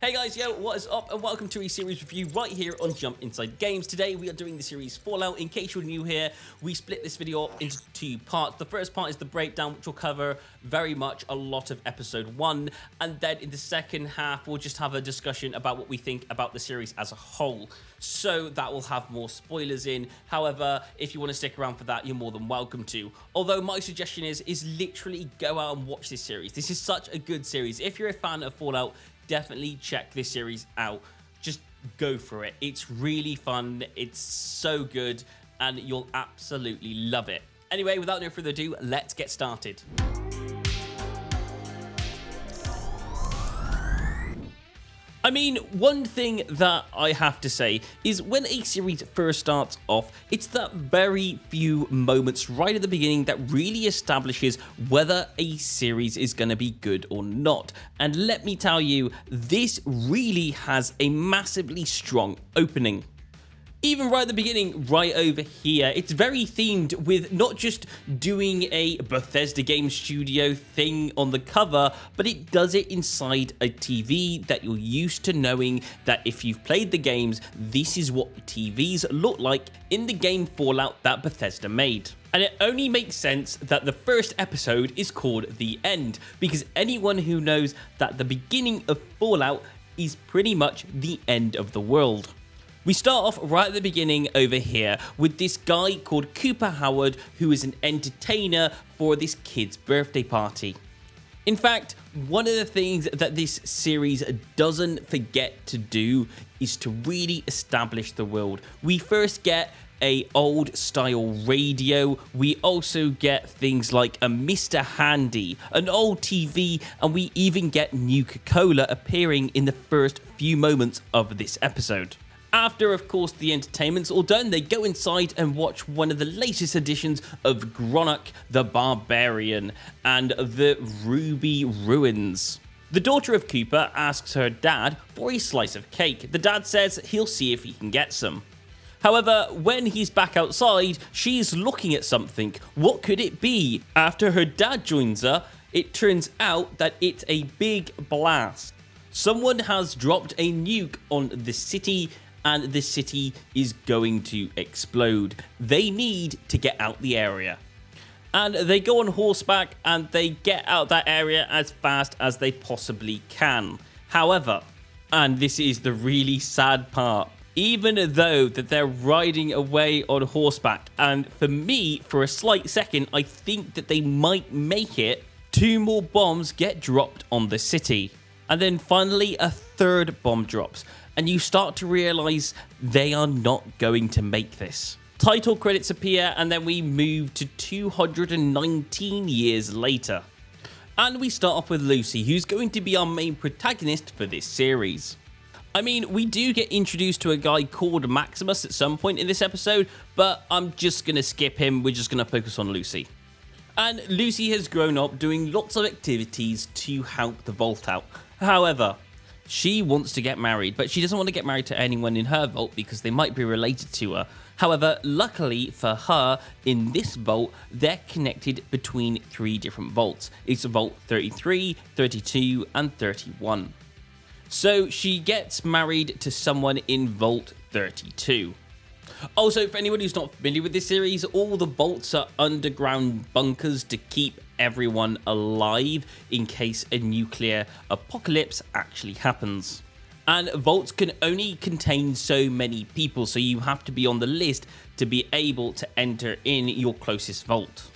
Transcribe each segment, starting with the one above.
Hey guys, yo, what is up, and welcome to a series review right here on Jump Inside Games. Today we are doing the series Fallout. In case you're new here, we split this video up into two parts. The first part is the breakdown, which will cover very much a lot of episode 1, and then in the second half we'll just have a discussion about what we think about the series as a whole. So that will have more spoilers in. However, if you want to stick around for that, you're more than welcome to. Although my suggestion is literally go out and watch this series. This is such a good series. If you're a fan of Fallout, definitely check this series out. Just go for it. It's really fun. It's so good, and you'll absolutely love it. Anyway, without no further ado, let's get started. I mean, one thing that I have to say is when a series first starts off, it's that very few moments right at the beginning that really establishes whether a series is going to be good or not. And let me tell you, this really has a massively strong opening. Even right at the beginning, right over here, it's very themed with not just doing a Bethesda game studio thing on the cover, but it does it inside a TV that you're used to knowing that if you've played the games, this is what TVs look like in the game Fallout that Bethesda made. And it only makes sense that the first episode is called The End, because anyone who knows that the beginning of Fallout is pretty much the end of the world. We start off right at the beginning over here with this guy called Cooper Howard, who is an entertainer for this kid's birthday party. In fact, one of the things that this series doesn't forget to do is to really establish the world. We first get an old style radio, we also get things like a Mr. Handy, an old TV, and we even get Nuka-Cola appearing in the first few moments of this episode. After, of course, the entertainment's all done, they go inside and watch one of the latest editions of Gronach the Barbarian and the Ruby Ruins. The daughter of Cooper asks her dad for a slice of cake. The dad says he'll see if he can get some. However, when he's back outside, she's looking at something. What could it be? After her dad joins her, it turns out that it's a big blast. Someone has dropped a nuke on the city, and the city is going to explode. They need to get out the area. And they go on horseback and they get out that area as fast as they possibly can. However, and this is the really sad part, even though that they're riding away on horseback, and for me, for a slight second, I think that they might make it, 2 more bombs get dropped on the city. And then finally, a third bomb drops. And you start to realize they are not going to make this. Title credits appear, and then we move to 219 years later. And we start off with Lucy, who's going to be our main protagonist for this series. I mean, we do get introduced to a guy called Maximus at some point in this episode, but I'm just going to skip him. We're just going to focus on Lucy. And Lucy has grown up doing lots of activities to help the Vault out. However, she wants to get married, but she doesn't want to get married to anyone in her vault because they might be related to her. However, luckily for her, in this vault, they're connected between 3 different vaults. It's Vault 33, 32, and 31. So she gets married to someone in Vault 32. Also, for anyone who's not familiar with this series, all the vaults are underground bunkers to keep everyone alive in case a nuclear apocalypse actually happens. And vaults can only contain so many people, so you have to be on the list to be able to enter in your closest vault.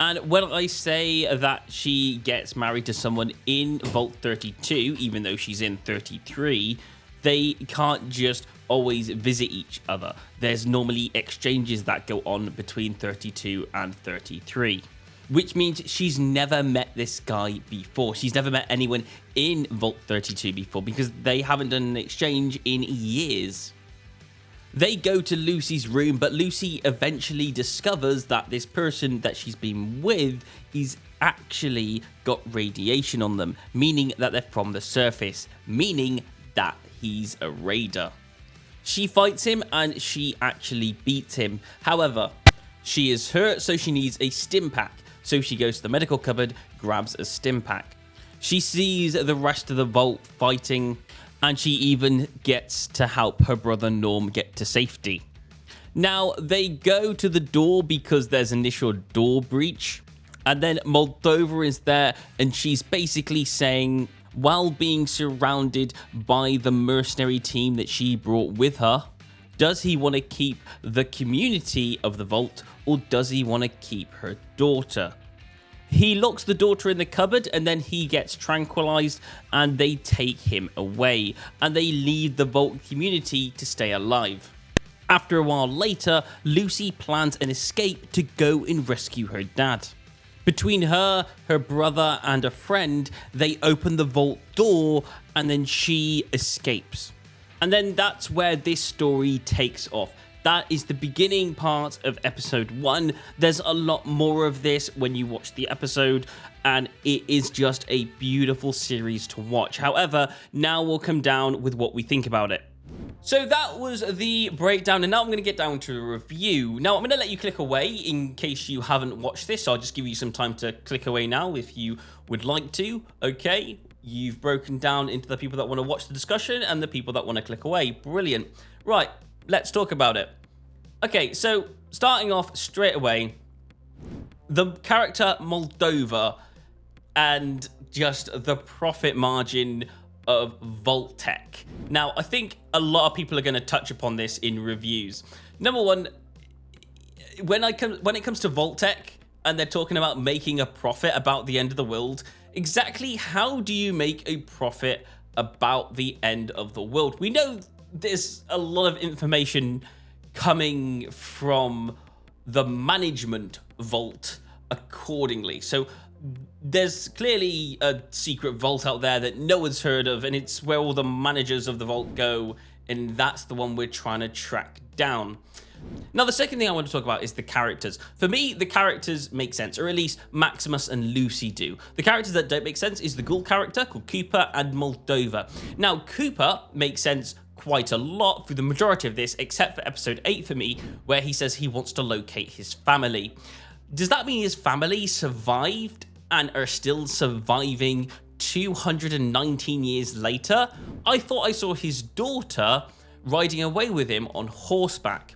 And when I say that she gets married to someone in Vault 32, even though she's in 33, they can't just always visit each other. There's normally exchanges that go on between 32 and 33, which means she's never met this guy before. She's never met anyone in Vault 32 before because they haven't done an exchange in years. They go to Lucy's room, but Lucy eventually discovers that this person that she's been with is actually got radiation on them, meaning that they're from the surface, meaning that he's a raider. She fights him and she actually beats him. However, she is hurt, so she needs a stim pack. So she goes to the medical cupboard, grabs a stim pack. She sees the rest of the vault fighting, and she even gets to help her brother Norm get to safety. Now, they go to the door because there's initial door breach, and then Moldova is there, and she's basically saying, while being surrounded by the mercenary team that she brought with her, does he want to keep the community of the vault, or does he want to keep her daughter? He locks the daughter in the cupboard, and then he gets tranquilized, and they take him away, and they leave the vault community to stay alive. After a while later, Lucy plans an escape to go and rescue her dad. Between her brother, and a friend, they open the vault door, and then she escapes. And then that's where this story takes off. That is the beginning part of episode 1. There's a lot more of this when you watch the episode, and it is just a beautiful series to watch. However, now we'll come down with what we think about it. So that was the breakdown, and now I'm going to get down to a review. Now, I'm going to let you click away in case you haven't watched this. So I'll just give you some time to click away now if you would like to. Okay, you've broken down into the people that want to watch the discussion and the people that want to click away. Brilliant. Right, let's talk about it. Okay, so starting off straight away, the character Moldova and just the profit margin of Vault Tech. Now, I think a lot of people are going to touch upon this in reviews. Number one, when it comes to Vault Tech and they're talking about making a profit about the end of the world, exactly how do you make a profit about the end of the world? We know there's a lot of information coming from the management vault accordingly. So there's clearly a secret vault out there that no one's heard of, and it's where all the managers of the vault go, and that's the one we're trying to track down. Now, the second thing I want to talk about is the characters. For me, the characters make sense, or at least Maximus and Lucy do. The characters that don't make sense is the Ghoul character called Cooper and Moldova. Now, Cooper makes sense quite a lot through the majority of this, except for episode 8 for me, where he says he wants to locate his family. Does that mean his family survived and are still surviving 219 years later? I thought I saw his daughter riding away with him on horseback.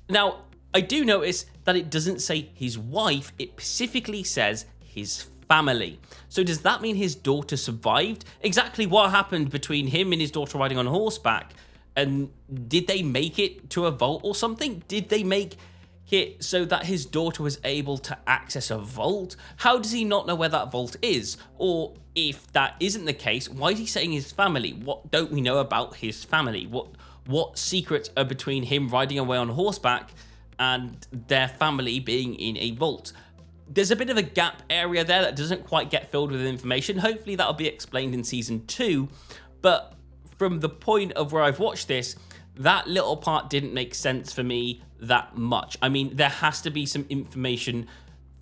Now, I do notice that it doesn't say his wife, it specifically says his family. So does that mean his daughter survived? Exactly what happened between him and his daughter riding on horseback? And did they make it to a vault or something? Did they make it so that his daughter was able to access a vault? How does he not know where that vault is? Or if that isn't the case, why is he saying his family? What don't we know about his family? What secrets are between him riding away on horseback and their family being in a vault? There's a bit of a gap area there that doesn't quite get filled with information. Hopefully that'll be explained in season 2. But from the point of where I've watched this, that little part didn't make sense for me that much. I mean, there has to be some information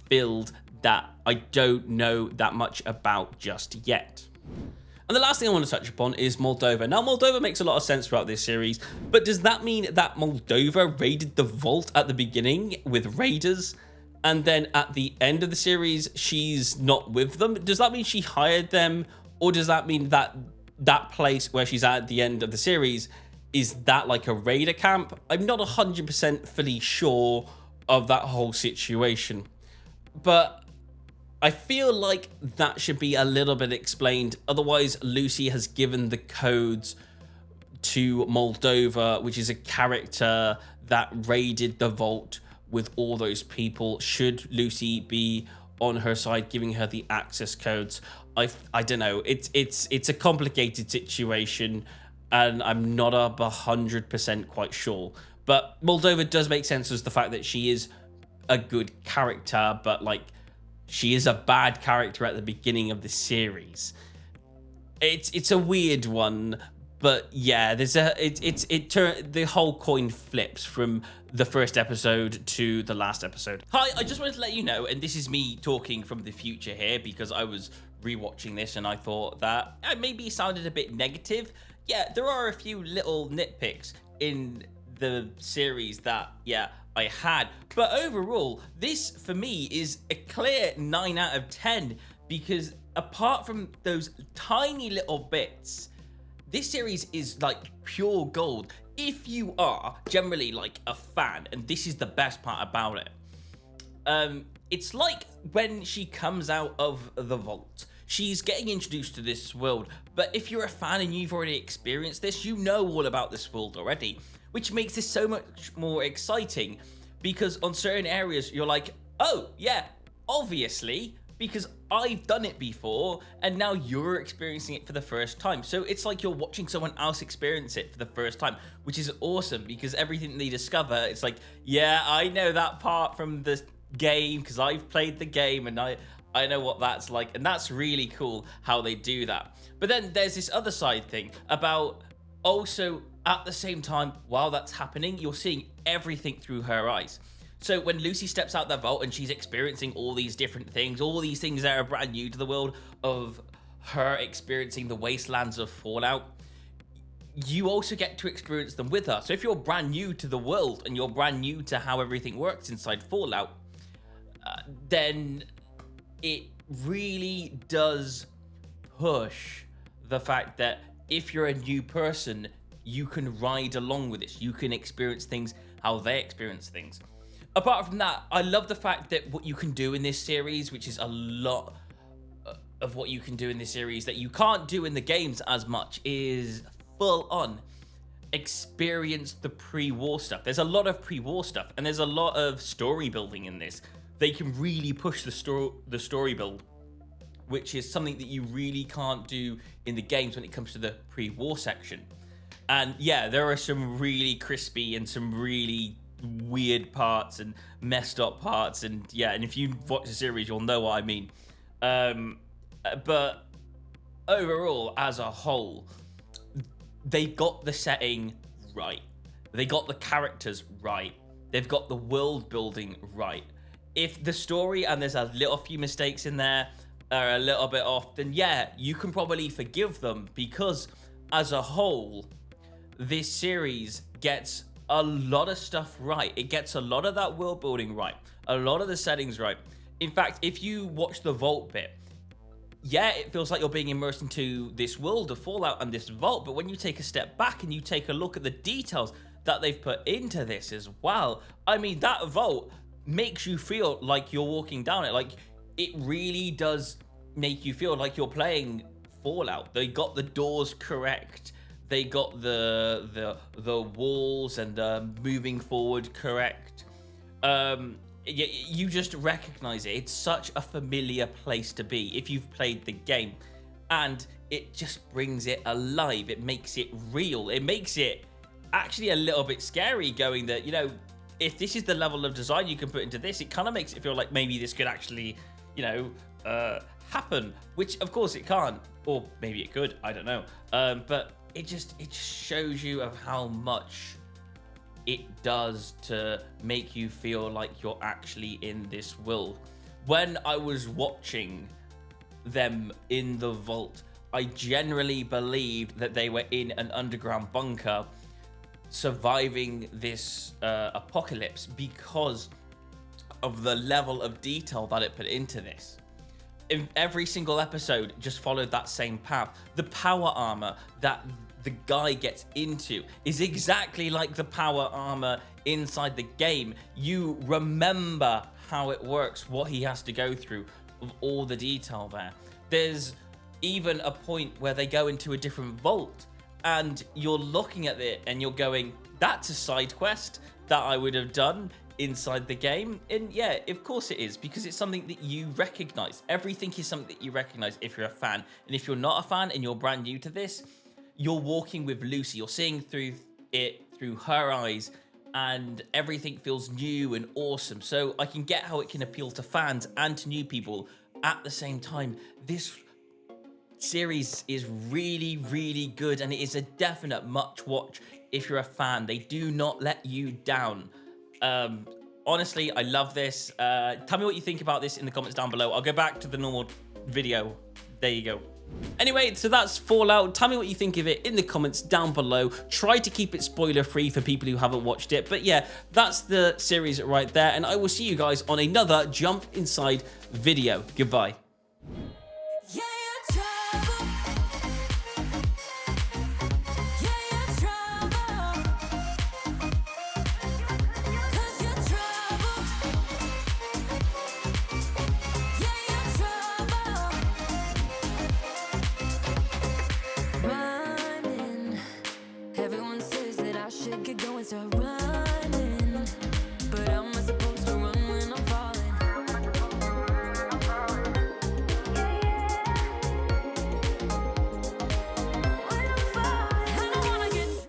filled that I don't know that much about just yet. And the last thing I want to touch upon is Moldova. Now, Moldova makes a lot of sense throughout this series, but does that mean that Moldova raided the vault at the beginning with raiders, and then at the end of the series, she's not with them? Does that mean she hired them, or does that mean that that place where she's at the end of the series, is that like a raider camp? I'm not 100% fully sure of that whole situation, but I feel like that should be a little bit explained. Otherwise, Lucy has given the codes to Moldova, which is a character that raided the vault with all those people. Should Lucy be on her side, giving her the access codes? I don't know. It's a complicated situation, and I'm not 100% quite sure. But Moldova does make sense as the fact that she is a good character, but like, she is a bad character at the beginning of the series. It's a weird one, but yeah, there's the whole coin flips from the first episode to the last episode. Hi, I just wanted to let you know, and this is me talking from the future here, because I was rewatching this and I thought that maybe it sounded a bit negative. Yeah, there are a few little nitpicks in the series that, yeah, I had. But overall, this for me is a clear 9 out of 10, because apart from those tiny little bits this series is like pure gold. If you are generally like a fan, and this is the best part about it, it's like when she comes out of the vault, she's getting introduced to this world, but if you're a fan and you've already experienced this, you know all about this world already, which makes this so much more exciting, because on certain areas you're like, oh yeah, obviously, because I've done it before, and now you're experiencing it for the first time. So it's like you're watching someone else experience it for the first time, which is awesome, because everything they discover, it's like, yeah, I know that part from the game, because I've played the game, and I know what that's like, and that's really cool how they do that. But then there's this other side thing about also, at the same time, while that's happening, you're seeing everything through her eyes. So when Lucy steps out the vault and she's experiencing all these different things, all these things that are brand new to the world of her experiencing the wastelands of Fallout, you also get to experience them with her. So if you're brand new to the world and you're brand new to how everything works inside Fallout, then it really does push the fact that if you're a new person, you can ride along with this. You can experience things how they experience things. Apart from that, I love the fact that what you can do in this series, which is a lot of what you can do in this series that you can't do in the games as much, is full on experience the pre-war stuff. There's a lot of pre-war stuff, and there's a lot of story building in this. They can really push the story build, which is something that you really can't do in the games when it comes to the pre-war section. And yeah, there are some really crispy and some really weird parts and messed up parts, and yeah, and if you watch the series, you'll know what I mean. But overall, as a whole, they got the setting right. They got the characters right. They've got the world building right. If the story, and there's a little few mistakes in there, are a little bit off, then yeah, you can probably forgive them, because as a whole, this series gets a lot of stuff right. It gets a lot of that world building right, a lot of the settings right. In fact, if you watch the vault bit, yeah, it feels like you're being immersed into this world of Fallout and this vault, but when you take a step back and you take a look at the details that they've put into this as well, I mean, that vault makes you feel like you're walking down it. Like, it really does make you feel like you're playing Fallout. They got the doors correct. They got the walls and moving forward correct. You just recognize it. It's such a familiar place to be if you've played the game, and it just brings it alive. It makes it real. It makes it actually a little bit scary, going that, you know, if this is the level of design you can put into this, it kind of makes it feel like maybe this could actually, you know, happen, which of course it can't, or maybe it could, I don't know. But it just shows you of how much it does to make you feel like you're actually in this world. When I was watching them in the vault, I generally believed that they were in an underground bunker surviving this apocalypse, because of the level of detail that it put into this. In every single episode just followed that same path. The power armor that the guy gets into is exactly like the power armor inside the game. You remember how it works, what he has to go through, of all the detail there. There's even a point where they go into a different vault, and you're looking at it and you're going, that's a side quest that I would have done inside the game. And yeah, of course it is, because it's something that you recognize. Everything is something that you recognize if you're a fan. And if you're not a fan and you're brand new to this, you're walking with Lucy. You're seeing through it through her eyes, and everything feels new and awesome. So I can get how it can appeal to fans and to new people at the same time. This series is really, really good, and it is a definite must watch if you're a fan. They do not let you down. Honestly, I love this. Tell me what you think about this in the comments down below. I'll go back to the normal video. There you go. Anyway, so that's Fallout. Tell me what you think of it in the comments down below. Try to keep it spoiler free for people who haven't watched it. But yeah, that's the series right there, and I will see you guys on another Jump Inside video. Goodbye.